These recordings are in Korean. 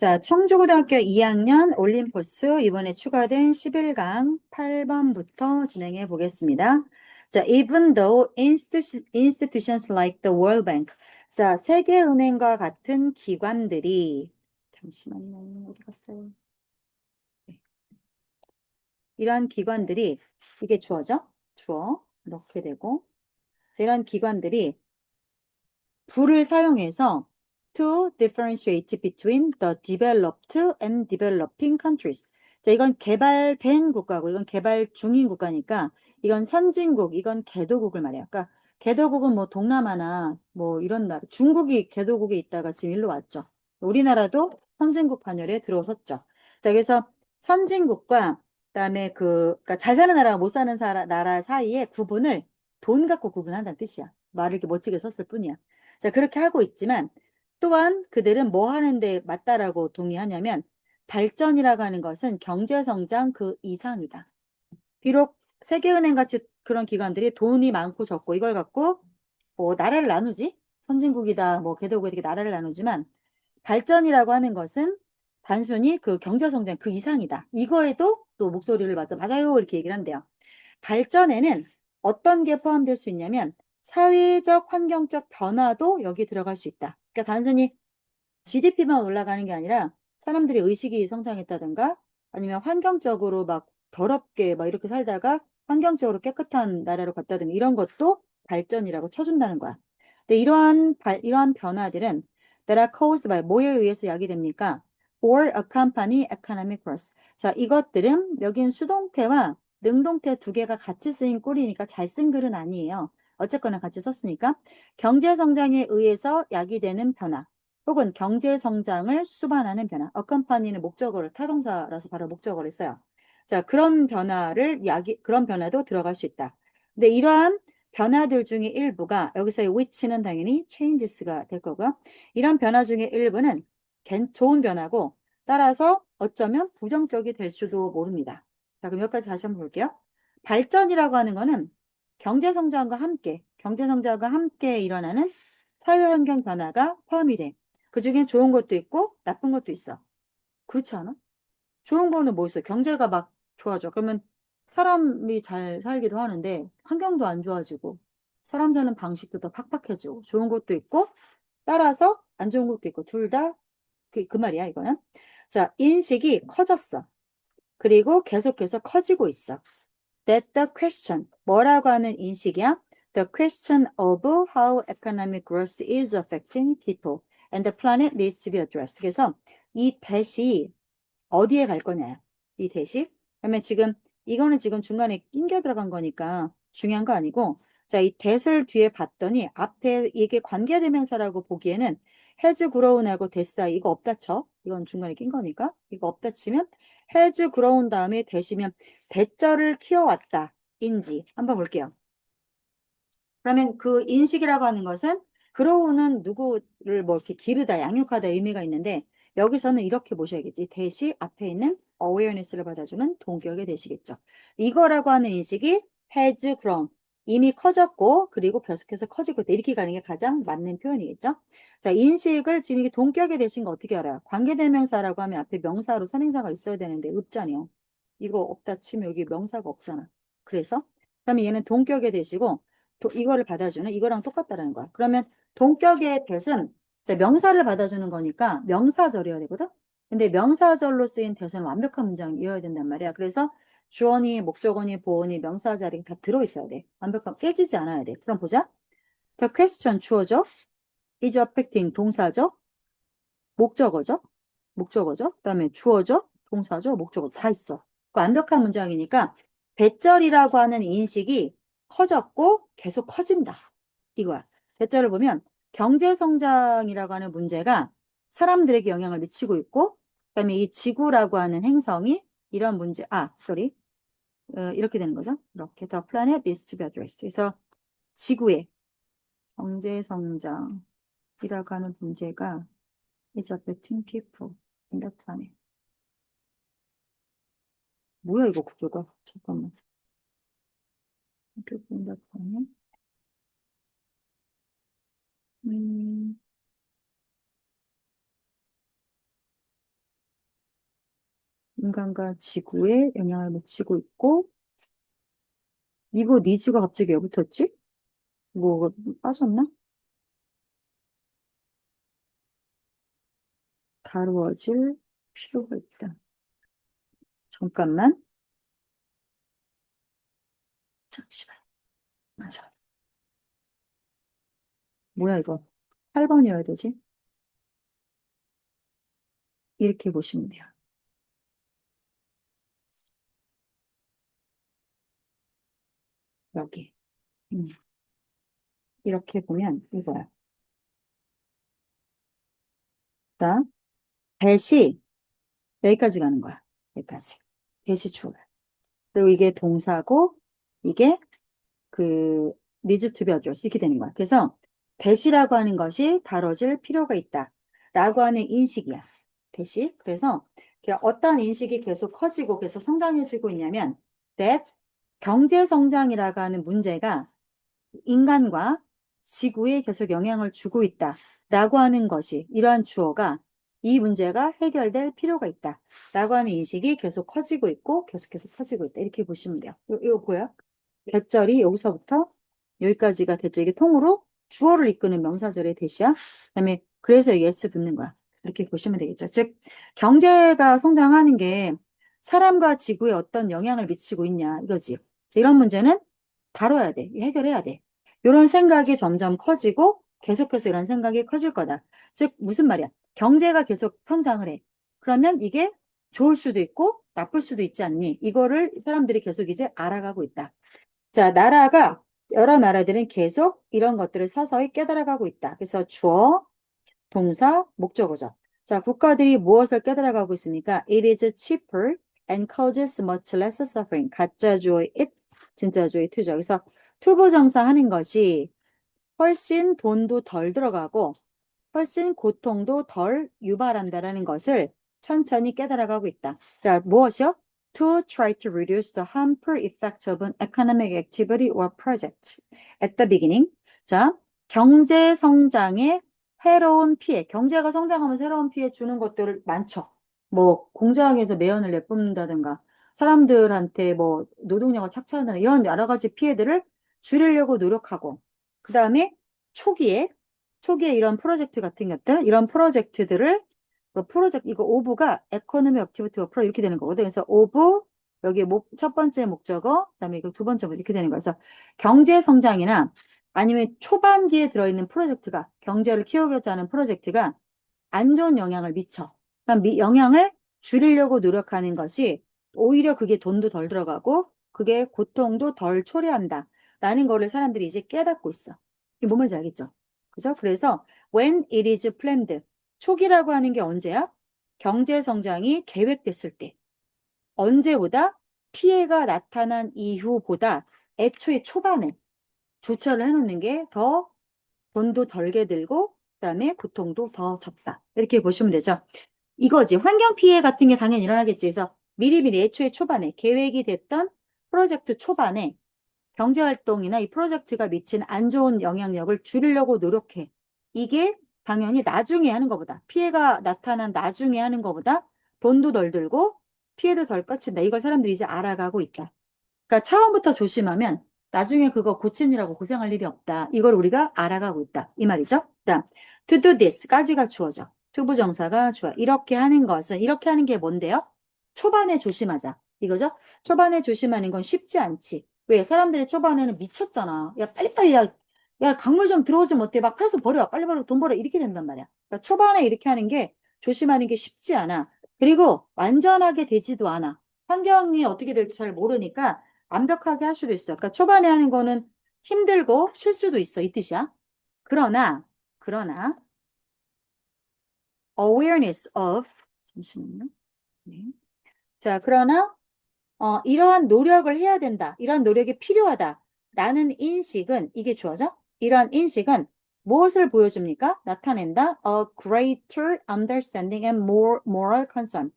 자, 청주고등학교 2학년 올림포스 이번에 추가된 11강 8번부터 진행해 보겠습니다. 자, even though institutions like the World Bank, 자, 세계은행과 같은 기관들이, 잠시만요, 어디 갔어요? 네. 이런 기관들이, 이게 주어죠? 주어, 이렇게 되고, 자, 이런 기관들이 불을 사용해서 to differentiate between the developed and developing countries. 자, 이건 개발된 국가고 이건 개발 중인 국가니까 이건 선진국, 이건 개도국을 말해요. 그러니까 개도국은 뭐 동남아나 뭐 이런 나라, 중국이 개도국에 있다가 지금 일로 왔죠. 우리나라도 선진국 반열에 들어섰죠. 자, 그래서 선진국과 그다음에 그러니까 잘 사는 나라와 못 사는 나라 사이의 구분을 돈 갖고 구분한다는 뜻이야. 말을 이렇게 멋지게 썼을 뿐이야. 자, 그렇게 하고 있지만 또한 그들은 뭐 하는데 맞다라고 동의하냐면 발전이라고 하는 것은 경제성장 그 이상이다. 비록 세계은행 같이 그런 기관들이 돈이 많고 적고 이걸 갖고 뭐 나라를 나누지? 선진국이다, 뭐 개도국이다 이렇게 나라를 나누지만 발전이라고 하는 것은 단순히 그 경제성장 그 이상이다. 이거에도 또 목소리를 맞아요 이렇게 얘기를 한대요. 발전에는 어떤 게 포함될 수 있냐면 사회적, 환경적 변화도 여기 들어갈 수 있다. 그러니까 단순히 GDP만 올라가는 게 아니라 사람들의 의식이 성장했다든가 아니면 환경적으로 막 더럽게 막 이렇게 살다가 환경적으로 깨끗한 나라로 갔다든가 이런 것도 발전이라고 쳐준다는 거야. 근데 이러한 변화들은 that are caused by 뭐에 의해서 야기됩니까? or accompany economic growth. 자, 이것들은 여긴 수동태와 능동태 두 개가 같이 쓰인 꼴이니까 잘 쓴 글은 아니에요. 어쨌거나 같이 썼으니까 경제 성장에 의해서 야기되는 변화. 혹은 경제 성장을 수반하는 변화. accompany는 목적어를 타동사라서 바로 목적어를 써요. 자, 그런 변화도 들어갈 수 있다. 근데 이러한 변화들 중에 일부가 여기서의 which는 당연히 changes가 될 거고요. 이런 변화 중에 일부는 좋은 변화고 따라서 어쩌면 부정적이 될 수도 모릅니다. 자, 그럼 여기까지 다시 한번 볼게요. 발전이라고 하는 거는 경제 성장과 함께 일어나는 사회 환경 변화가 포함이 돼. 그 중엔 좋은 것도 있고 나쁜 것도 있어. 그렇지 않아? 좋은 거는 뭐 있어? 경제가 막 좋아져. 그러면 사람이 잘 살기도 하는데 환경도 안 좋아지고 사람 사는 방식도 더 팍팍해지고 좋은 것도 있고 따라서 안 좋은 것도 있고 둘 다 그 말이야 이거는. 자, 인식이 커졌어. 그리고 계속해서 커지고 있어. That the question, 뭐라고 하는 인식이야? The question of how economic growth is affecting people and the planet needs to be addressed. 그래서 이 대시 어디에 갈 거냐? 이 대시. 그러면 지금 이거는 지금 중간에 낑겨 들어간 거니까 중요한 거 아니고 자, 이 that을 뒤에 봤더니 앞에 이게 관계대명사라고 보기에는 has grown하고 that 사이 이거 없다 쳐. 이건 중간에 낀 거니까 이거 없다 치면 has grown 다음에 that이면 대절을 키워왔다 인지 한번 볼게요. 그러면 그 인식이라고 하는 것은 grow는 누구를 뭐 이렇게 기르다 양육하다 의미가 있는데 여기서는 이렇게 보셔야겠지. 대시 앞에 있는 awareness를 받아주는 동격의 대시겠죠. 이거라고 하는 인식이 has grown 이미 커졌고 그리고 계속해서 커지고 있다. 이렇게 가는 게 가장 맞는 표현이겠죠. 자, 인식을 지금 이게 동격의 대시인 거 어떻게 알아요? 관계대명사라고 하면 앞에 명사로 선행사가 있어야 되는데 없잖아요. 이거 없다 치면 여기 명사가 없잖아. 그래서 그러면 얘는 동격의 대시고 이거를 받아주는 이거랑 똑같다라는 거야. 그러면 동격의 대은 명사를 받아주는 거니까 명사절이어야 되거든. 근데 명사절로 쓰인 대은 완벽한 문장이어야 된단 말이야. 그래서 주어니, 목적어니, 보어니, 명사 자리 다 들어있어야 돼. 완벽한 깨지지 않아야 돼. 그럼 보자. The question 주어죠. is affecting 동사죠. 목적어죠. 목적어죠. 그다음에 주어죠. 동사죠. 목적어 다 있어. 완벽한 문장이니까 대절이라고 하는 인식이 커졌고 계속 커진다. 이거야. 대절을 보면 경제성장이라고 하는 문제가 사람들에게 영향을 미치고 있고 그다음에 이 지구라고 하는 행성이 이런 문제, sorry. 이렇게 되는 거죠. 이렇게 The planet needs to be addressed. 그래서 지구의 경제성장이라고 하는 문제가 is affecting people in the planet. 뭐야 이거 구조가? 잠깐만. people in the planet. 음, 인간과 지구에 영향을 미치고 있고, 이거 니즈가 갑자기 왜 붙었지? 뭐 빠졌나? 다루어질 필요가 있다. 잠깐만. 잠시만. 맞아. 뭐야 이거? 8번이어야 되지? 이렇게 보시면 돼요. 여기. 음, 이렇게 보면 이거야. 자, 대시 여기까지 가는 거야. 여기까지. 대시 주어야. 그리고 이게 동사고 이게 그 needs to be addressed 이렇게 되는 거야. 그래서 대시라고 하는 것이 다뤄질 필요가 있다. 라고 하는 인식이야. 대시. 그래서 어떤 인식이 계속 커지고 계속 성장해지고 있냐면 that 경제 성장이라고 하는 문제가 인간과 지구에 계속 영향을 주고 있다. 라고 하는 것이 이러한 주어가 이 문제가 해결될 필요가 있다. 라고 하는 인식이 계속 커지고 있고 계속해서 커지고 있다. 이렇게 보시면 돼요. 이거 보여? 대절이 여기서부터 여기까지가 대절. 이게 통으로 주어를 이끄는 명사절의 대시야. 그다음에 그래서 여기 s 붙는 거야. 이렇게 보시면 되겠죠. 즉 경제가 성장하는 게 사람과 지구에 어떤 영향을 미치고 있냐 이거지. 이런 문제는 다뤄야 돼. 해결해야 돼. 이런 생각이 점점 커지고 계속해서 이런 생각이 커질 거다. 즉 무슨 말이야? 경제가 계속 성장을 해. 그러면 이게 좋을 수도 있고 나쁠 수도 있지 않니? 이거를 사람들이 계속 이제 알아가고 있다. 자, 여러 나라들은 계속 이런 것들을 서서히 깨달아가고 있다. 그래서 주어, 동사, 목적어죠. 자, 국가들이 무엇을 깨달아가고 있습니까? It is cheaper and causes much less suffering. 가짜 주어의 it, 진짜 주어의 to죠. 그래서 투부정사 하는 것이 훨씬 돈도 덜 들어가고 훨씬 고통도 덜 유발한다라는 것을 천천히 깨달아가고 있다. 자, 무엇이요? To try to reduce the harmful effects of an economic activity or project. At the beginning. 자, 경제 성장의 해로운 피해. 경제가 성장하면 새로운 피해 주는 것들 많죠. 뭐, 공장에서 매연을 내뿜는다든가, 사람들한테 뭐, 노동력을 착취한다든가, 이런 여러 가지 피해들을 줄이려고 노력하고, 그 다음에 초기에 이런 프로젝트 같은 것들, 이런 프로젝트들을, 이거 오브가 에코노미 액티비티 프로 이렇게 되는 거거든. 그래서 오브, 여기 첫 번째 목적어, 그 다음에 이거 두 번째 목적어 이렇게 되는 거예요. 그래서 경제 성장이나 아니면 초반기에 들어있는 프로젝트가, 경제를 키우고자 하는 프로젝트가 안 좋은 영향을 미쳐. 그럼 영향을 줄이려고 노력하는 것이 오히려 그게 돈도 덜 들어가고 그게 고통도 덜 초래한다. 라는 거를 사람들이 이제 깨닫고 있어. 이게 뭔 말인지 알겠죠? 그죠? 그래서 when it is planned. 초기라고 하는 게 언제야? 경제 성장이 계획됐을 때. 언제보다 피해가 나타난 이후보다 애초에 초반에 조처를 해놓는 게 더 돈도 덜게 들고 그다음에 고통도 더 적다. 이렇게 보시면 되죠. 이거지. 환경 피해 같은 게 당연히 일어나겠지. 그래서 미리미리 애초에 초반에 계획이 됐던 프로젝트 초반에 경제활동이나 이 프로젝트가 미친 안 좋은 영향력을 줄이려고 노력해. 이게 당연히 나중에 하는 것보다 피해가 나타난 나중에 하는 것보다 돈도 덜 들고 피해도 덜 끼친다. 이걸 사람들이 이제 알아가고 있다. 그러니까 처음부터 조심하면 나중에 그거 고치느라고 고생할 일이 없다. 이걸 우리가 알아가고 있다. 이 말이죠. 그다음 to do this까지가 주어져. 투부정사가 주어. 이렇게 하는 것은 이렇게 하는 게 뭔데요? 초반에 조심하자. 이거죠? 초반에 조심하는 건 쉽지 않지. 왜? 사람들이 초반에는 미쳤잖아. 야 빨리빨리 야 강물 좀 들어오지 못해. 막 패서 버려. 빨리빨리 돈 벌어. 이렇게 된단 말이야. 그러니까 초반에 이렇게 하는 게 조심하는 게 쉽지 않아. 그리고 완전하게 되지도 않아. 환경이 어떻게 될지 잘 모르니까 완벽하게 할 수도 있어. 그러니까 초반에 하는 거는 힘들고 실수도 있어. 이 뜻이야. 그러나, awareness of, 잠시만요. 네. 자, 그러나, 이러한 노력을 해야 된다. 이러한 노력이 필요하다. 라는 인식은, 이게 주어져? 이러한 인식은 무엇을 보여줍니까? 나타낸다. A greater understanding and more moral concern.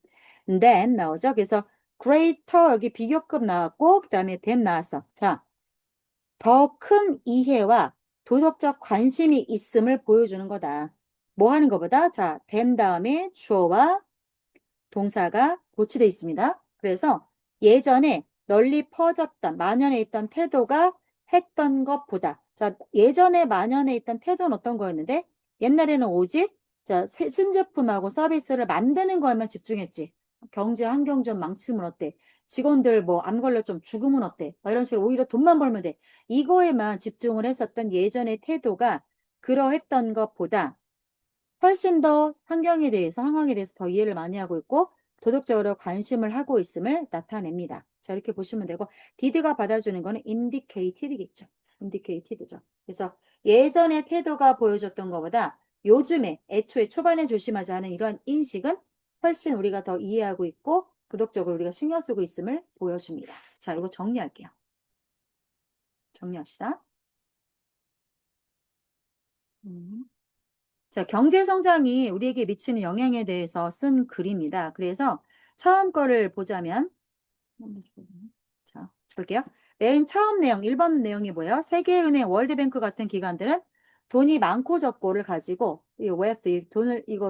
Then 나오죠. 그래서 greater 여기 비교급 나왔고, 그 다음에 than 나왔어. 자, 더 큰 이해와 도덕적 관심이 있음을 보여주는 거다. 뭐 하는 것보다? 자, 된 다음에 주어와 동사가 고치되어 있습니다. 그래서 예전에 널리 퍼졌던, 만연해 있던 태도가 했던 것보다. 자, 예전에 만연해 있던 태도는 어떤 거였는데? 옛날에는 오직 자, 신제품하고 서비스를 만드는 거에만 집중했지. 경제 환경 좀 망치면 어때? 직원들 뭐 암 걸려 좀 죽으면 어때? 막 이런 식으로 오히려 돈만 벌면 돼. 이거에만 집중을 했었던 예전의 태도가 그러했던 것보다 훨씬 더 환경에 대해서, 상황에 대해서 더 이해를 많이 하고 있고 도덕적으로 관심을 하고 있음을 나타냅니다. 자, 이렇게 보시면 되고 did가 받아주는 거는 indicated겠죠. indicated죠. 그래서 예전의 태도가 보여줬던 것보다 요즘에 애초에 초반에 조심하지 않은 이런 인식은 훨씬 우리가 더 이해하고 있고 도덕적으로 우리가 신경 쓰고 있음을 보여줍니다. 자, 이거 정리할게요. 정리합시다. 자, 경제 성장이 우리에게 미치는 영향에 대해서 쓴 글입니다. 그래서 처음 거를 보자면, 자, 볼게요. 맨 처음 내용, 1번 내용이 뭐예요? 세계은행, 월드뱅크 같은 기관들은 돈이 많고 적고를 가지고, 이 wealth,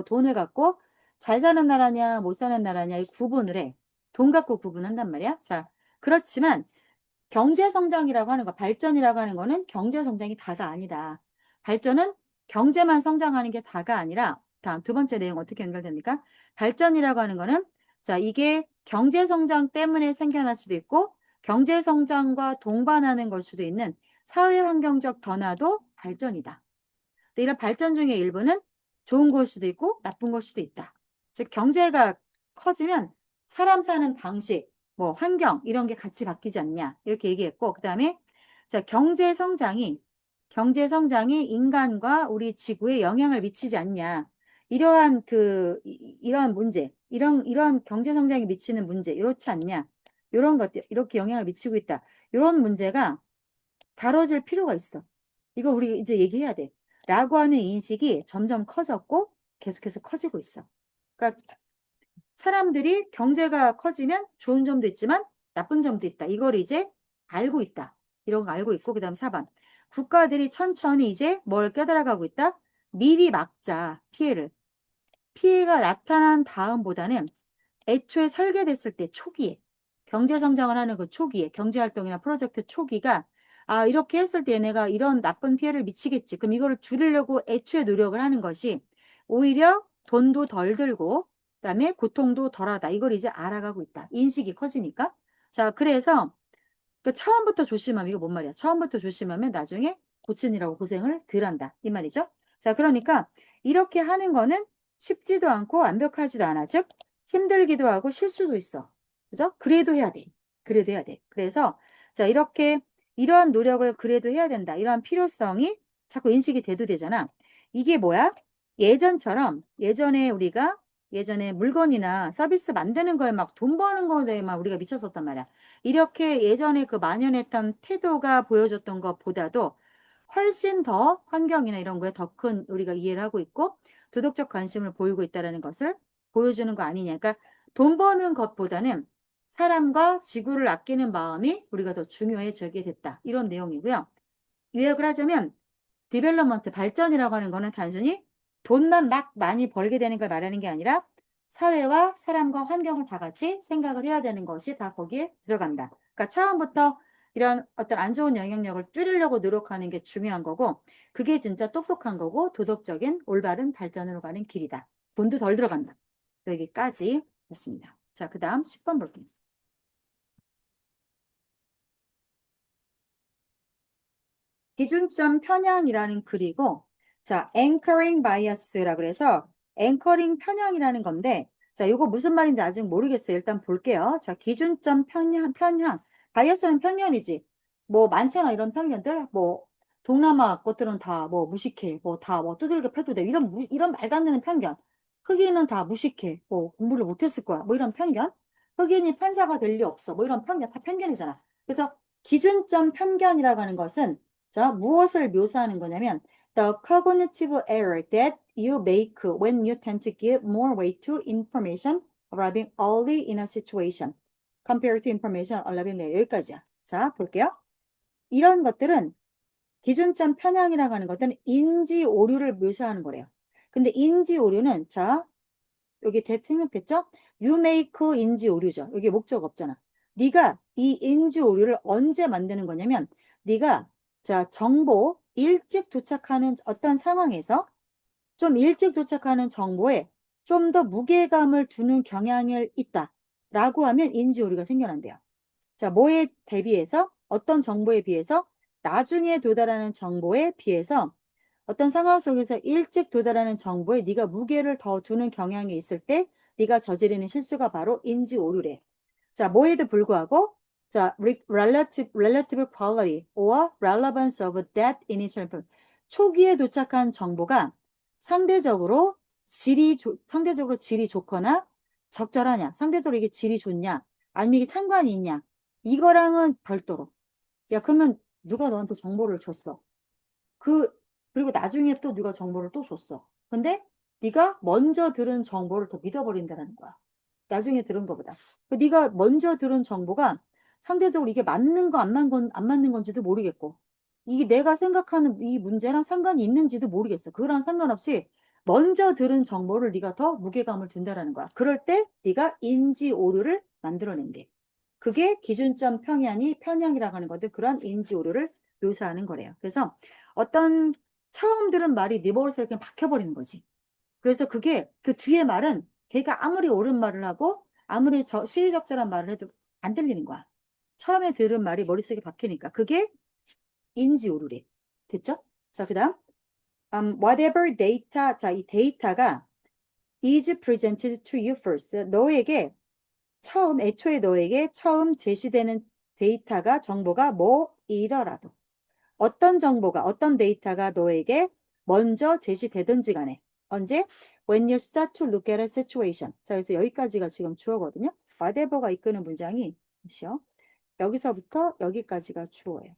돈을 갖고 잘 사는 나라냐, 못 사는 나라냐, 이 구분을 해. 돈 갖고 구분한단 말이야. 자, 그렇지만 경제 성장이라고 하는 거, 발전이라고 하는 거는 경제 성장이 다가 아니다. 발전은 경제만 성장하는 게 다가 아니라, 다음 두 번째 내용 어떻게 연결됩니까? 발전이라고 하는 거는, 자, 이게 경제 성장 때문에 생겨날 수도 있고, 경제 성장과 동반하는 걸 수도 있는 사회 환경적 변화도 발전이다. 근데 이런 발전 중에 일부는 좋은 걸 수도 있고, 나쁜 걸 수도 있다. 즉, 경제가 커지면 사람 사는 방식, 뭐 환경 이런 게 같이 바뀌지 않냐 이렇게 얘기했고 그 다음에 자 경제 성장이 인간과 우리 지구에 영향을 미치지 않냐 이러한 이러한 문제 이런 경제 성장이 미치는 문제 이렇지 않냐 이런 것들 이렇게 영향을 미치고 있다 이런 문제가 다뤄질 필요가 있어 이거 우리 이제 얘기해야 돼 라고 하는 인식이 점점 커졌고 계속해서 커지고 있어 그러니까 사람들이 경제가 커지면 좋은 점도 있지만 나쁜 점도 있다. 이걸 이제 알고 있다. 이런 거 알고 있고, 그 다음 4번. 국가들이 천천히 이제 뭘 깨달아가고 있다? 미리 막자, 피해를. 피해가 나타난 다음보다는 애초에 설계됐을 때 초기에, 경제 성장을 하는 그 초기에, 경제활동이나 프로젝트 초기가, 아, 이렇게 했을 때 내가 이런 나쁜 피해를 미치겠지. 그럼 이거를 줄이려고 애초에 노력을 하는 것이 오히려 돈도 덜 들고, 그다음에 고통도 덜하다. 이걸 이제 알아가고 있다. 인식이 커지니까. 자, 그래서 그 처음부터 조심하면 이거 뭔 말이야? 처음부터 조심하면 나중에 고치느라고 고생을 덜 한다. 이 말이죠. 자, 그러니까 이렇게 하는 거는 쉽지도 않고 완벽하지도 않아. 즉 힘들기도 하고 실수도 있어. 그죠? 그래도 해야 돼. 그래도 해야 돼. 그래서 자, 이렇게 이러한 노력을 그래도 해야 된다. 이러한 필요성이 자꾸 인식이 돼도 되잖아. 이게 뭐야? 예전처럼 예전에 물건이나 서비스 만드는 거에 막 돈 버는 거에만 우리가 미쳤었단 말이야. 이렇게 예전에 그 만연했던 태도가 보여줬던 것보다도 훨씬 더 환경이나 이런 거에 더 큰 우리가 이해를 하고 있고 도덕적 관심을 보이고 있다는 것을 보여주는 거 아니냐. 그러니까 돈 버는 것보다는 사람과 지구를 아끼는 마음이 우리가 더 중요해지게 됐다. 이런 내용이고요. 요약을 하자면 디벨롭먼트, 발전이라고 하는 거는 단순히 돈만 막 많이 벌게 되는 걸 말하는 게 아니라 사회와 사람과 환경을 다 같이 생각을 해야 되는 것이 다 거기에 들어간다. 그러니까 처음부터 이런 어떤 안 좋은 영향력을 줄이려고 노력하는 게 중요한 거고 그게 진짜 똑똑한 거고 도덕적인 올바른 발전으로 가는 길이다. 돈도 덜 들어간다. 여기까지 했습니다. 자, 그 다음 10번 볼게요. 기준점 편향이라는 글이고, 자, anchoring bias라고 그래서 앵커링 편향이라는 건데, 자, 이거 무슨 말인지 아직 모르겠어요. 일단 볼게요. 자, 기준점 편향. 바이어스는 편견이지. 뭐 많잖아, 이런 편견들. 뭐 동남아 것들은 다 뭐 무식해. 뭐 다 뭐 두들겨 패도 돼. 이런 말 같는 편견. 흑인은 다 무식해. 뭐 공부를 못했을 거야. 뭐 이런 편견. 흑인이 판사가 될 리 없어. 뭐 이런 편견. 다 편견이잖아. 그래서 기준점 편견이라고 하는 것은 자, 무엇을 묘사하는 거냐면 the cognitive error that you make when you tend to give more weight to information arriving early in a situation compared to information arriving later. 여기까지야. 자, 볼게요. 이런 것들은 기준점 편향이라고 하는 것들은 인지 오류를 묘사하는 거래요. 근데 인지 오류는 자, 여기 대통령 됐죠? you make 인지 오류죠. 여기 목적 없잖아. 네가 이 인지 오류를 언제 만드는 거냐면 네가 자 정보 일찍 도착하는 어떤 상황에서 좀 일찍 도착하는 정보에 좀 더 무게감을 두는 경향이 있다 라고 하면 인지 오류가 생겨난대요. 자, 뭐에 대비해서 어떤 정보에 비해서 나중에 도달하는 정보에 비해서 어떤 상황 속에서 일찍 도달하는 정보에 네가 무게를 더 두는 경향이 있을 때 네가 저지르는 실수가 바로 인지 오류래. 자, 뭐에도 불구하고 자, relative quality or relevance of that initial information. 초기에 도착한 정보가 상대적으로 질이 좋거나 적절하냐, 상대적으로 이게 질이 좋냐, 아니면 이게 상관이 있냐, 이거랑은 별도로. 야, 그러면 누가 너한테 정보를 줬어? 그리고 나중에 또 누가 정보를 또 줬어. 근데 네가 먼저 들은 정보를 더 믿어버린다는 거야. 나중에 들은 거보다. 네가 먼저 들은 정보가 상대적으로 이게 맞는 거, 안 맞는 건지도 모르겠고, 이게 내가 생각하는 이 문제랑 상관이 있는지도 모르겠어. 그거랑 상관없이 먼저 들은 정보를 네가 더 무게감을 둔다라는 거야. 그럴 때 네가 인지 오류를 만들어낸대. 그게 기준점 편향이라고 하는 것들, 그런 인지 오류를 묘사하는 거래요. 그래서 어떤 처음 들은 말이 네 머릿속에 그냥 박혀버리는 거지. 그래서 그게 그 뒤에 말은 걔가 아무리 옳은 말을 하고 아무리 시의적절한 말을 해도 안 들리는 거야. 처음에 들은 말이 머릿속에 박히니까 그게 인지 오류래. 됐죠? 자, 그다음 whatever data, 자, 이 데이터가 is presented to you first. 애초에 너에게 처음 제시되는 데이터가 정보가 뭐이더라도 어떤 데이터가 너에게 먼저 제시되든지 간에 언제? When you start to look at a situation. 자, 그래서 여기까지가 지금 주어거든요. whatever가 이끄는 문장이 그렇죠? 여기서부터 여기까지가 주어예요.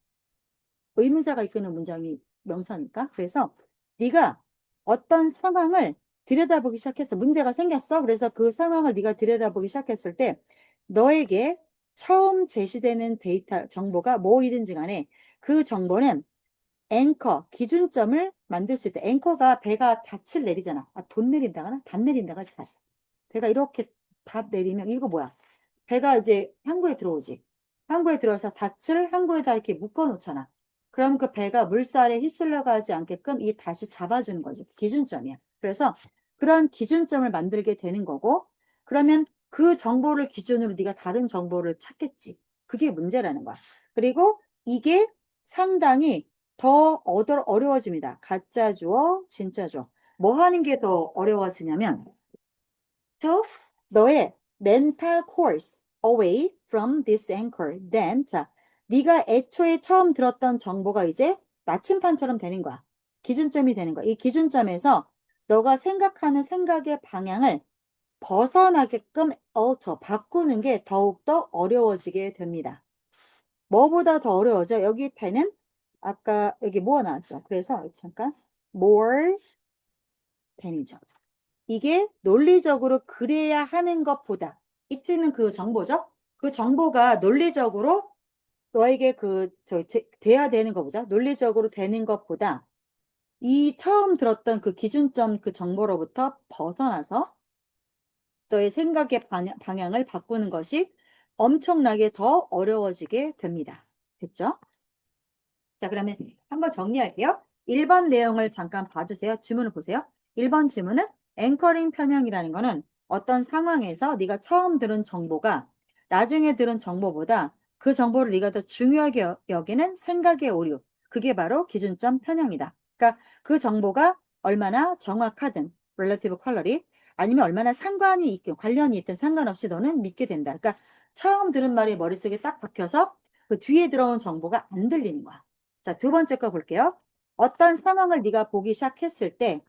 의문사가 이끄는 문장이 명사니까. 그래서 네가 어떤 상황을 들여다보기 시작했어. 문제가 생겼어. 그래서 그 상황을 네가 들여다보기 시작했을 때 너에게 처음 제시되는 데이터 정보가 뭐이든지 간에 그 정보는 앵커, 기준점을 만들 수 있다. 앵커가 배가 닻을 내리잖아. 아, 돈 내린다거나 닷 내린다가 잣. 배가 이렇게 닷 내리면 이거 뭐야? 배가 이제 항구에 들어오지. 항구에 들어와서 닻을 항구에다 이렇게 묶어 놓잖아. 그럼 그 배가 물살에 휩쓸려 가지 않게끔 이 닻이 잡아주는 거지. 기준점이야. 그래서 그런 기준점을 만들게 되는 거고, 그러면 그 정보를 기준으로 네가 다른 정보를 찾겠지. 그게 문제라는 거야. 그리고 이게 상당히 더 어려워집니다. 가짜 주어, 진짜 주어. 뭐 하는 게 더 어려워지냐면, to 너의 mental course away from this anchor. Then, 자, 네가 애초에 처음 들었던 정보가 이제 나침판처럼 되는 거야. 기준점이 되는 거야. 이 기준점에서 너가 생각하는 생각의 방향을 벗어나게끔 바꾸는 게 더욱더 어려워지게 됩니다. 뭐보다 더 어려워져? 여기 배는 아까 여기 뭐가 나왔죠? 그래서 잠깐 more than이죠. 이게 논리적으로 그래야 하는 것보다 이트는 그 정보죠. 그 정보가 논리적으로 너에게 돼야 되는 것보다 논리적으로 되는 것보다 이 처음 들었던 그 기준점 그 정보로부터 벗어나서 너의 생각의 방향을 바꾸는 것이 엄청나게 더 어려워지게 됩니다. 됐죠? 자, 그러면 한번 정리할게요. 1번 내용을 잠깐 봐주세요. 지문을 보세요. 1번 지문은 앵커링 편향이라는 거는 어떤 상황에서 네가 처음 들은 정보가 나중에 들은 정보보다 그 정보를 네가 더 중요하게 여기는 생각의 오류. 그게 바로 기준점 편향이다. 그러니까 그 정보가 얼마나 정확하든 relative quality 아니면 얼마나 상관이 있든 관련이 있든 상관없이 너는 믿게 된다. 그러니까 처음 들은 말이 머릿속에 딱 박혀서 그 뒤에 들어온 정보가 안 들리는 거야. 자, 두 번째 거 볼게요. 어떤 상황을 네가 보기 시작했을 때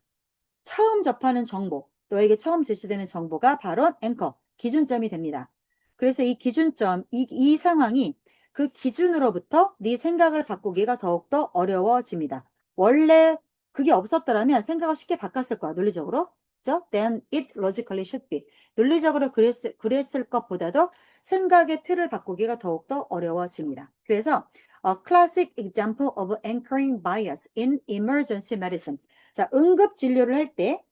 처음 접하는 정보, 너에게 처음 제시되는 정보가 바로 앵커, 기준점이 됩니다. 그래서 이 기준점, 이 상황이 그 기준으로부터 네 생각을 바꾸기가 더욱더 어려워집니다. 원래 그게 없었더라면 생각을 쉽게 바꿨을 거야, 논리적으로. 그죠? Then it logically should be. 논리적으로 그랬을 것보다도 생각의 틀을 바꾸기가 더욱더 어려워집니다. 그래서 A classic example of anchoring bias in emergency medicine. 자, 응급진료를 할 때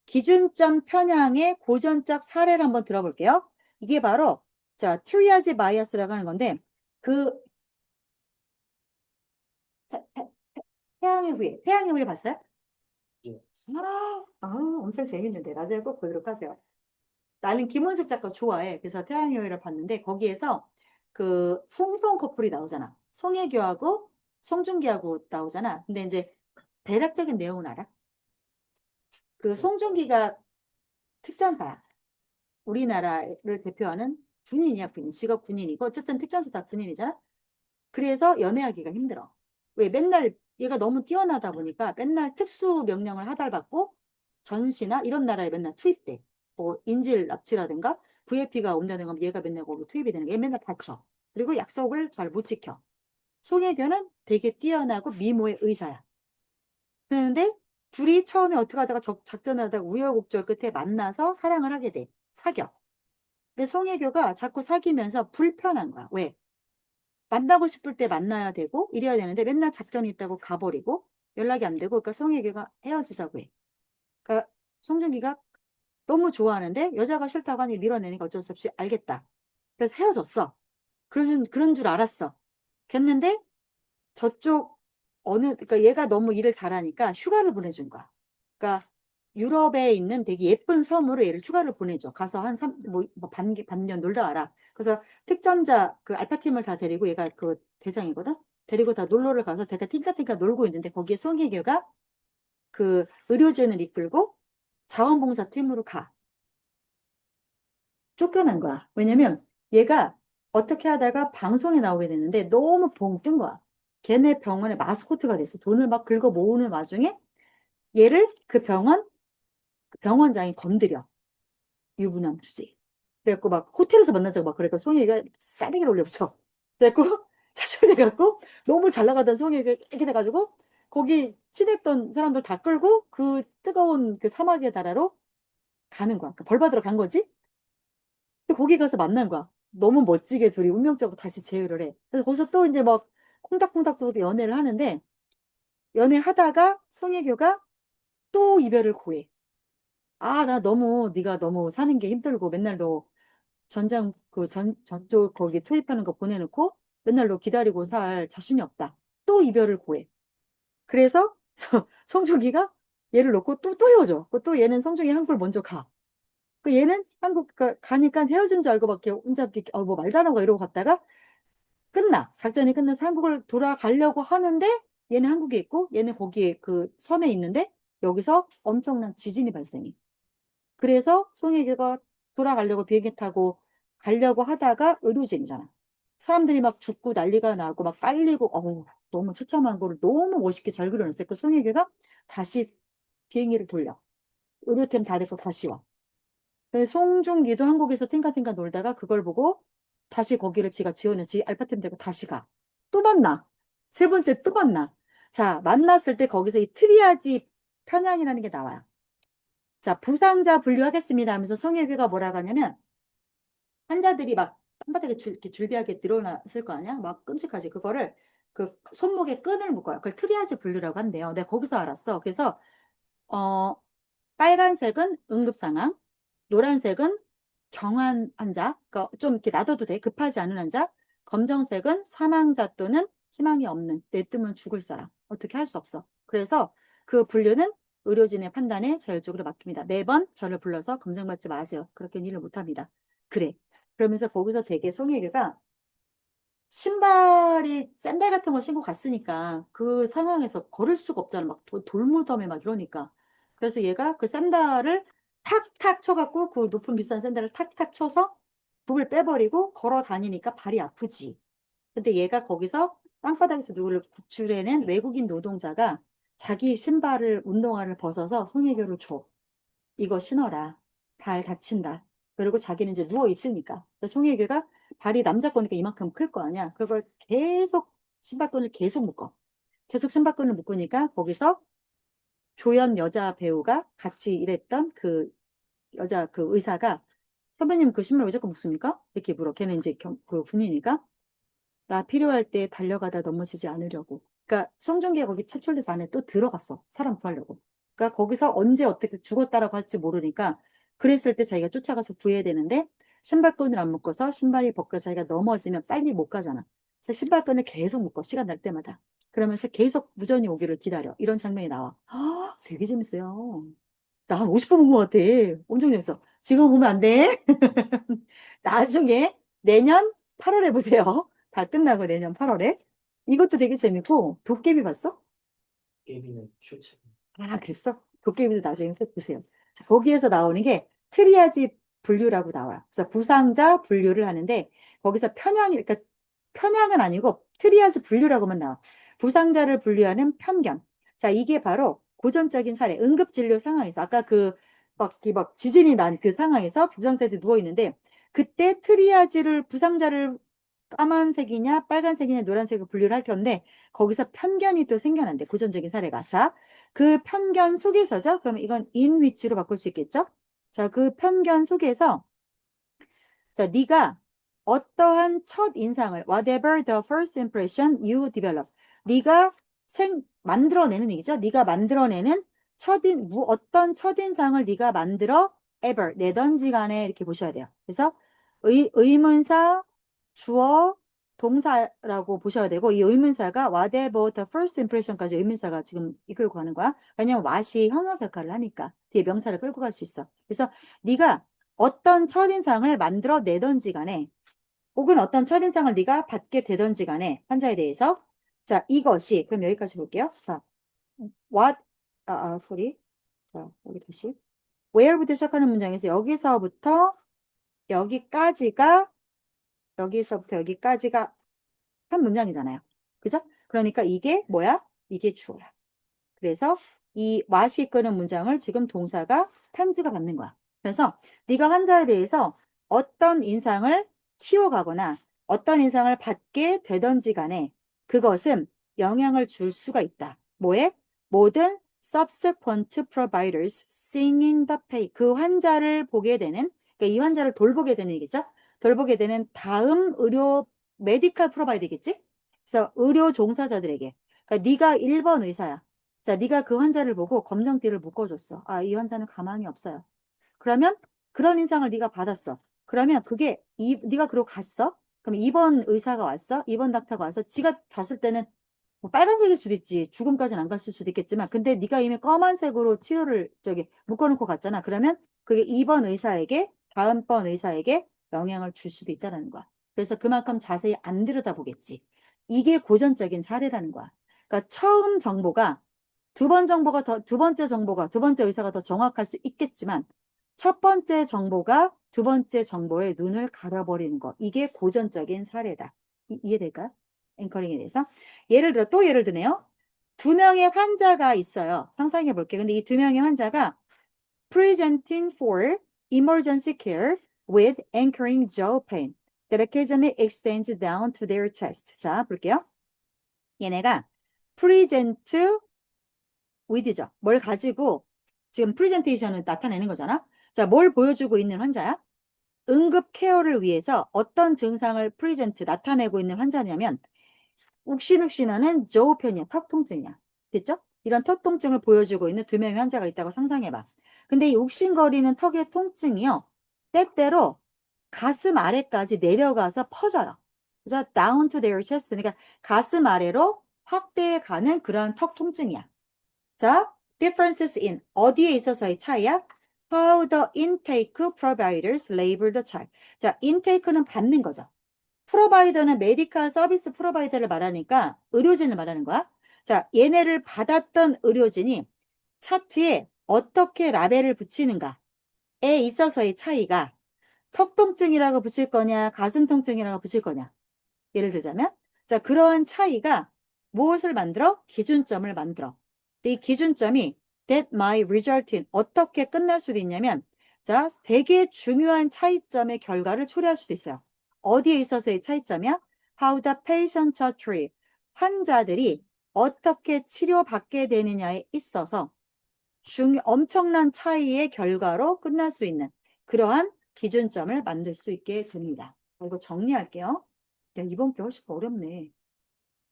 기준점 편향의 고전적 사례를 한번 들어볼게요. 이게 바로 자 트리아지 바이어스라고 하는 건데 그 태양의 후예 봤어요? 예. 엄청 재밌는데 나중에 꼭 보도록 하세요. 나는 김은숙 작가 좋아해. 그래서 태양의 후예를 봤는데 거기에서 그 송송 커플이 나오잖아. 송혜교하고 송중기하고 나오잖아. 근데 이제 대략적인 내용은 알아? 그 송중기가 특전사야. 우리나라를 대표하는 군인이야, 군인. 직업 군인이고, 어쨌든 특전사 다 군인이잖아? 그래서 연애하기가 힘들어. 왜? 맨날 얘가 너무 뛰어나다 보니까 맨날 특수 명령을 하달받고 전시나 이런 나라에 맨날 투입돼. 뭐, 인질 납치라든가 VIP가 온다든가 하면 얘가 맨날 거기 투입이 되는 게 얘 맨날 다쳐. 그리고 약속을 잘 못 지켜. 송혜교는 되게 뛰어나고 미모의 의사야. 그런데 둘이 처음에 어떻게 하다가 작전을 하다가 우여곡절 끝에 만나서 사랑을 하게 돼. 사겨. 근데 송혜교가 자꾸 사귀면서 불편한 거야. 왜? 만나고 싶을 때 만나야 되고 이래야 되는데 맨날 작전이 있다고 가버리고 연락이 안 되고 그러니까 송혜교가 헤어지자고 해. 그러니까 송중기가 너무 좋아하는데 여자가 싫다고 하니 밀어내니까 어쩔 수 없이 알겠다. 그래서 헤어졌어. 그런 줄 알았어. 됐는데 저쪽 그러니까 얘가 너무 일을 잘하니까 휴가를 보내준 거야. 그러니까 유럽에 있는 되게 예쁜 섬으로 얘를 휴가를 보내줘. 가서 한 반년 놀다 와라. 그래서 특전자 그 알파팀을 다 데리고 얘가 그 대장이거든? 데리고 다 놀러를 가서 대가 팅카팅카 놀고 있는데 거기에 송혜교가 그 의료진을 이끌고 자원봉사팀으로 가. 쫓겨난 거야. 왜냐면 얘가 어떻게 하다가 방송에 나오게 됐는데 너무 봉 뜬 거야. 걔네 병원의 마스코트가 됐어. 돈을 막 긁어 모으는 와중에 얘를 그 병원장이 건드려. 유부남 주제. 그래갖고 막 호텔에서 만나자고 막 그러니까 송혜가 싸대기를 올려붙여. 그래갖고 자초해갖고 너무 잘 나가던 송혜가 이렇게 돼가지고 거기 친했던 사람들 다 끌고 그 뜨거운 그 사막의 나라로 가는 거야. 그러니까 벌 받으러 간 거지? 근데 거기 가서 만난 거야. 너무 멋지게 둘이 운명적으로 다시 재회를 해. 그래서 거기서 또 이제 막 콩닥콩닥 또 연애를 하는데 연애하다가 송혜교가 또 이별을 고해. 나 네가 너무 사는 게 힘들고 맨날 너 전도 거기 투입하는 거 보내놓고 맨날 너 기다리고 살 자신이 없다. 또 이별을 고해. 그래서 성중기가 얘를 놓고 또 헤어져. 또 얘는 성중이 한국을 먼저 가. 그 얘는 한국 가니까 헤어진 줄 알고 막 이렇게 혼자 이렇게 뭐 말도 안 하고 이러고 갔다가 작전이 끝나서 한국을 돌아가려고 하는데 얘는 한국에 있고 얘는 거기에 그 섬에 있는데 여기서 엄청난 지진이 발생해. 그래서 송혜교가 돌아가려고 비행기 타고 가려고 하다가 의료진이잖아. 사람들이 막 죽고 난리가 나고 막 깔리고 너무 처참한 거를 너무 멋있게 잘 그려냈어요. 그 송혜교가 다시 비행기를 돌려. 의료팀 다 데리고 다시 와. 근데 송중기도 한국에서 탱가탱가 놀다가 그걸 보고 다시 거기를 지가 지원했지 알파팀 데리고 다시 가. 또 만나. 세 번째 또 만나. 자, 만났을 때 거기서 이 트리아지 편향이라는 게 나와요. 자, 부상자 분류하겠습니다 하면서 성혜교가 뭐라고 하냐면 환자들이 막 땅바닥에 이렇게 줄비하게 늘어났을 거 아니야? 막 끔찍하지. 그거를 그 손목에 끈을 묶어요. 그걸 트리아지 분류라고 한대요. 내가 거기서 알았어. 그래서 어 빨간색은 응급상황, 노란색은 경한 환자, 그러니까 좀 이렇게 놔둬도 돼. 급하지 않은 환자. 검정색은 사망자 또는 희망이 없는, 내뜨면 죽을 사람. 어떻게 할 수 없어. 그래서 그 분류는 의료진의 판단에 자율적으로 맡깁니다. 매번 저를 불러서 검증받지 마세요. 그렇게 일을 못합니다. 그래. 그러면서 거기서 되게 송혜교가 신발이 샌들 같은 거 신고 갔으니까 그 상황에서 걸을 수가 없잖아. 막 돌무덤에 막 이러니까. 그래서 얘가 그 샌들을 탁탁 쳐갖고 그 높은 비싼 샌들을 탁탁 쳐서 굽을 빼버리고 걸어 다니니까 발이 아프지. 근데 얘가 거기서 땅바닥에서 누구를 구출해낸 외국인 노동자가 자기 신발을 운동화를 벗어서 송혜교를 줘. 이거 신어라. 발 다친다. 그리고 자기는 이제 누워 있으니까. 송혜교가 발이 남자 거니까 이만큼 클 거 아니야. 그걸 계속 신발끈을 계속 묶어. 계속 신발끈을 묶으니까 거기서 조연 여자 배우가 같이 일했던 그 여자 그 의사가 선배님 그 신발 왜 자꾸 묶습니까? 이렇게 물어. 걔는 이제 그 군인이니까 나 필요할 때 달려가다 넘어지지 않으려고. 그러니까 송중기가 거기 차출돼서 안에 또 들어갔어. 사람 구하려고. 그러니까 거기서 언제 어떻게 죽었다라고 할지 모르니까 그랬을 때 자기가 쫓아가서 구해야 되는데 신발끈을 안 묶어서 신발이 벗겨 자기가 넘어지면 빨리 못 가잖아. 그래서 신발끈을 계속 묶어 시간 날 때마다. 그러면서 계속 무전이 오기를 기다려. 이런 장면이 나와. 아, 되게 재밌어요. 나 한 50번 본 것 같아. 엄청 재밌어. 지금 보면 안 돼. 나중에 내년 8월에 보세요. 다 끝나고 내년 8월에. 이것도 되게 재밌고, 도깨비 봤어? 게임은 쇼츠. 아, 그랬어? 도깨비도 나중에 꼭 보세요. 자, 거기에서 나오는 게 트리아지 분류라고 나와요. 그래서 부상자 분류를 하는데, 거기서 그러니까 편향은 아니고 트리아지 분류라고만 나와. 부상자를 분류하는 편견. 자, 이게 바로 고전적인 사례, 응급진료 상황에서, 아까 막 지진이 난 그 상황에서 부상자들이 누워있는데, 그때 부상자를 까만색이냐, 빨간색이냐, 노란색으로 분류를 할 건데, 거기서 편견이 또 생겨난대, 고전적인 사례가. 자, 그 편견 속에서죠? 그럼 이건 in which로 바꿀 수 있겠죠? 자, 그 편견 속에서 자, 네가 어떠한 첫 인상을 whatever the first impression you develop. 네가 만들어내는 얘기죠. 네가 만들어내는 어떤 첫인상을 네가 만들어 ever 내던지 간에 이렇게 보셔야 돼요. 그래서 의문사, 주어, 동사라고 보셔야 되고 이 의문사가 whatever the first impression까지 의문사가 지금 이끌고 가는 거야. 왜냐면 what이 형용사 역할을 하니까 뒤에 명사를 끌고 갈 수 있어. 그래서 네가 어떤 첫인상을 만들어 내던지 간에 혹은 어떤 첫인상을 네가 받게 되던지 간에 환자에 대해서 자 이것이 그럼 여기까지 볼게요. 자 what sorry 자 여기 다시 where부터 시작하는 문장에서 여기서부터 여기까지가 한 문장이잖아요. 그죠? 그러니까 이게 뭐야? 이게 주어야. 그래서 이 what이 이끄는 문장을 지금 동사가 탄지가 받는 거야. 그래서 네가 환자에 대해서 어떤 인상을 키워가거나 어떤 인상을 받게 되던지 간에 그것은 영향을 줄 수가 있다. 뭐에? 모든 subsequent providers seeing the patient. 그 환자를 보게 되는, 그러니까 이 환자를 돌보게 되는 얘기죠. 돌보게 되는 다음 메디컬 프로바이더겠지? 그래서 의료 종사자들에게. 그러니까 네가 1번 의사야. 자, 네가 그 환자를 보고 검정띠를 묶어줬어. 아, 이 환자는 가망이 없어요. 그러면 그런 인상을 네가 받았어. 그러면 네가 그러고 갔어? 그럼 2번 의사가 왔어? 2번 닥터가 와서 지가 봤을 때는 뭐 빨간색일 수도 있지. 죽음까지는 안 갔을 수도 있겠지만 근데 네가 이미 검은색으로 치료를 묶어놓고 갔잖아. 그러면 그게 2번 의사에게 다음번 의사에게 영향을 줄 수도 있다는 거야. 그래서 그만큼 자세히 안 들여다보겠지. 이게 고전적인 사례라는 거야. 그러니까 두 번째 의사가 더 정확할 수 있겠지만, 첫 번째 정보가 두 번째 정보에 눈을 가려버리는 거. 이게 고전적인 사례다. 이해될까요? 앵커링에 대해서. 예를 드네요. 두 명의 환자가 있어요. 상상해 볼게요. 근데 이 두 명의 환자가 presenting for emergency care with anchoring jaw pain that occasionally extends down to their chest. 자, 볼게요. 얘네가 present with죠. 뭘 가지고 지금 프레젠테이션을 나타내는 거잖아. 자, 뭘 보여주고 있는 환자야? 응급 케어를 위해서 어떤 증상을 나타내고 있는 환자냐면 욱신욱신하는 저우편이야. 턱 통증이야. 됐죠? 이런 턱 통증을 보여주고 있는 두 명의 환자가 있다고 상상해봐. 근데 이 욱신거리는 턱의 통증이요. 때때로 가슴 아래까지 내려가서 퍼져요. 그래서 down to their chest. 그러니까 가슴 아래로 확대해 가는 그런 턱 통증이야. 자, differences in 어디에 있어서의 차이야? How the intake providers label the child. 자, intake는 받는 거죠. 프로바이더는 메디컬 서비스 프로바이더를 말하니까 의료진을 말하는 거야. 자, 얘네를 받았던 의료진이 차트에 어떻게 라벨을 붙이는가에 있어서의 차이가 턱 통증이라고 붙일 거냐, 가슴 통증이라고 붙일 거냐. 예를 들자면, 자, 그러한 차이가 무엇을 만들어? 기준점을 만들어. 이 기준점이 that might result in 어떻게 끝날 수도 있냐면, 자, 되게 중요한 차이점의 결과를 초래할 수도 있어요. 어디에 있어서의 차이점이야? How the patients are treated. 환자들이 어떻게 치료받게 되느냐에 있어서 엄청난 차이의 결과로 끝날 수 있는 그러한 기준점을 만들 수 있게 됩니다. 이거 정리할게요. 야, 이번 게 훨씬 어렵네.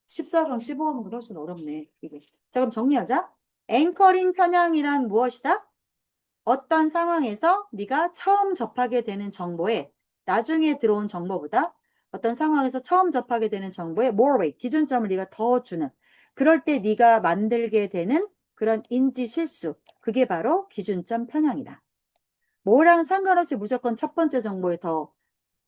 14강, 15강보다 훨씬 어렵네. 이거. 자, 그럼 정리하자. 앵커링 편향이란 무엇이다? 어떤 상황에서 네가 처음 접하게 되는 정보에 나중에 들어온 정보보다 어떤 상황에서 처음 접하게 되는 정보에 more weight, 기준점을 네가 더 주는 그럴 때 네가 만들게 되는 그런 인지 실수, 그게 바로 기준점 편향이다. 뭐랑 상관없이 무조건 첫 번째 정보에 더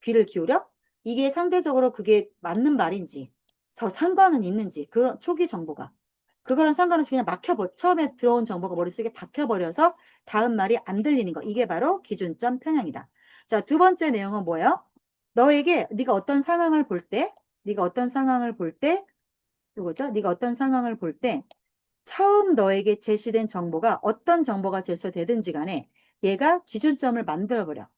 귀를 기울여? 이게 상대적으로 그게 맞는 말인지 더 상관은 있는지 그런 초기 정보가 그거랑 상관없이 그냥 처음에 들어온 정보가 머릿속에 박혀버려서 다음 말이 안 들리는 거 이게 바로 기준점 편향이다. 자, 두 번째 내용은 뭐예요? 너에게 네가 어떤 상황을 볼 때 이거죠? 네가 어떤 상황을 볼 때 처음 너에게 제시된 정보가 어떤 정보가 제시되든지 간에 얘가 기준점을 만들어버려.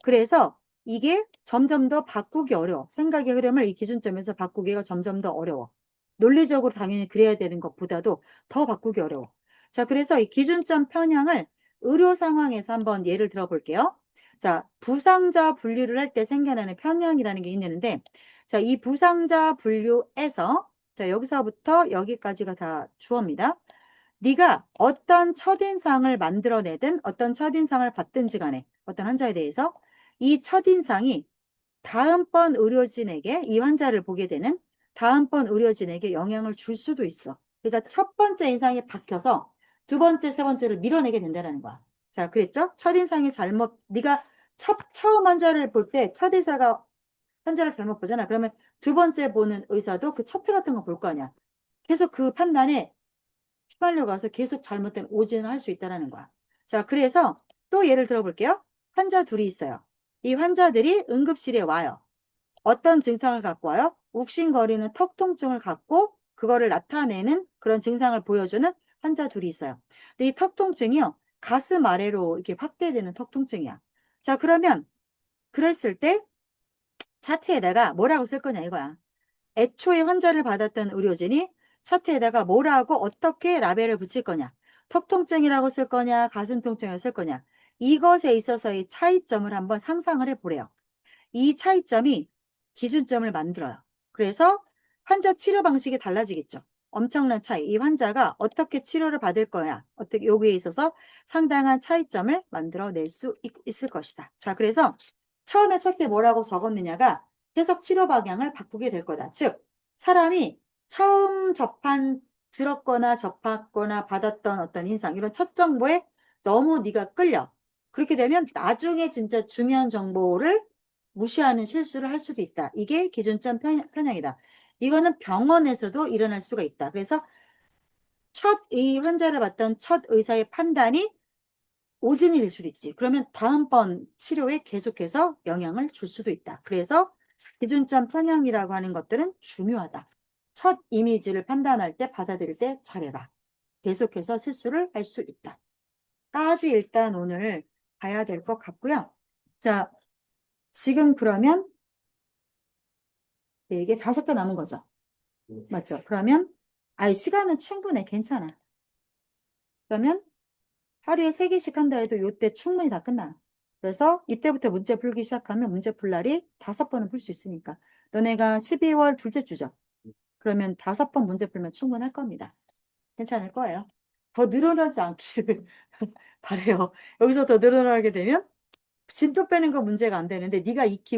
그래서 이게 점점 더 바꾸기 어려워. 생각의 흐름을 이 기준점에서 바꾸기가 점점 더 어려워. 논리적으로 당연히 그래야 되는 것보다도 더 바꾸기 어려워. 자, 그래서 이 기준점 편향을 의료 상황에서 한번 예를 들어 볼게요. 자, 부상자 분류를 할 때 생겨나는 편향이라는 게 있는데, 자, 이 부상자 분류에서, 자, 여기서부터 여기까지가 다 주어입니다. 네가 어떤 첫인상을 만들어내든 어떤 첫인상을 받든지 간에 어떤 환자에 대해서 이 첫인상이 다음번 의료진에게 이 환자를 보게 되는 다음번 의료진에게 영향을 줄 수도 있어. 그러니까 첫 번째 인상이 박혀서 두 번째, 세 번째를 밀어내게 된다는 거야. 자, 그랬죠? 첫인상이 네가 처음 환자를 볼 때 첫의사가 환자를 잘못 보잖아. 그러면 두 번째 보는 의사도 그 차트 같은 거 볼 거 아니야. 계속 그 판단에 휘말려 가서 계속 잘못된 오진을 할 수 있다는 거야. 자, 그래서 또 예를 들어 볼게요. 환자 둘이 있어요. 이 환자들이 응급실에 와요. 어떤 증상을 갖고 와요? 욱신거리는 턱 통증을 갖고 그거를 나타내는 그런 증상을 보여주는 환자 둘이 있어요. 근데 이 턱 통증이요. 가슴 아래로 이렇게 확대되는 턱 통증이야. 자, 그러면 그랬을 때 차트에다가 뭐라고 쓸 거냐 이거야. 애초에 환자를 받았던 의료진이 차트에다가 뭐라고 어떻게 라벨을 붙일 거냐. 턱 통증이라고 쓸 거냐, 가슴 통증을 쓸 거냐. 이것에 있어서의 차이점을 한번 상상을 해보래요. 이 차이점이 기준점을 만들어요. 그래서 환자 치료 방식이 달라지겠죠. 엄청난 차이. 이 환자가 어떻게 치료를 받을 거야. 어떻게 여기에 있어서 상당한 차이점을 만들어낼 수 있을 것이다. 자, 그래서 처음에 책 때 뭐라고 적었느냐가 계속 치료 방향을 바꾸게 될 거다. 즉, 사람이 처음 들었거나 접했거나 받았던 어떤 인상, 이런 첫 정보에 너무 네가 끌려. 그렇게 되면 나중에 진짜 중요한 정보를 무시하는 실수를 할 수도 있다. 이게 기준점 편향이다. 이거는 병원에서도 일어날 수가 있다. 그래서 이 환자를 봤던 첫 의사의 판단이 오진일 수도 있지. 그러면 다음번 치료에 계속해서 영향을 줄 수도 있다. 그래서 기준점 편향이라고 하는 것들은 중요하다. 첫 이미지를 판단할 때 받아들일 때 잘해라. 계속해서 실수를 할 수 있다. 까지 일단 오늘 봐야 될 것 같고요. 자, 지금 그러면 이게 5개 남은 거죠. 맞죠? 그러면 시간은 충분해. 괜찮아. 그러면 하루에 3개씩 한다 해도 이때 충분히 다 끝나. 그래서 이때부터 문제 풀기 시작하면 문제 풀 날이 5번은 풀 수 있으니까. 너네가 12월 둘째 주죠? 그러면 5번 문제 풀면 충분할 겁니다. 괜찮을 거예요. 더 늘어나지 않기를 바래요. 여기서 더 늘어나게 되면 진표 빼는 거 문제가 안 되는데 네가 익히고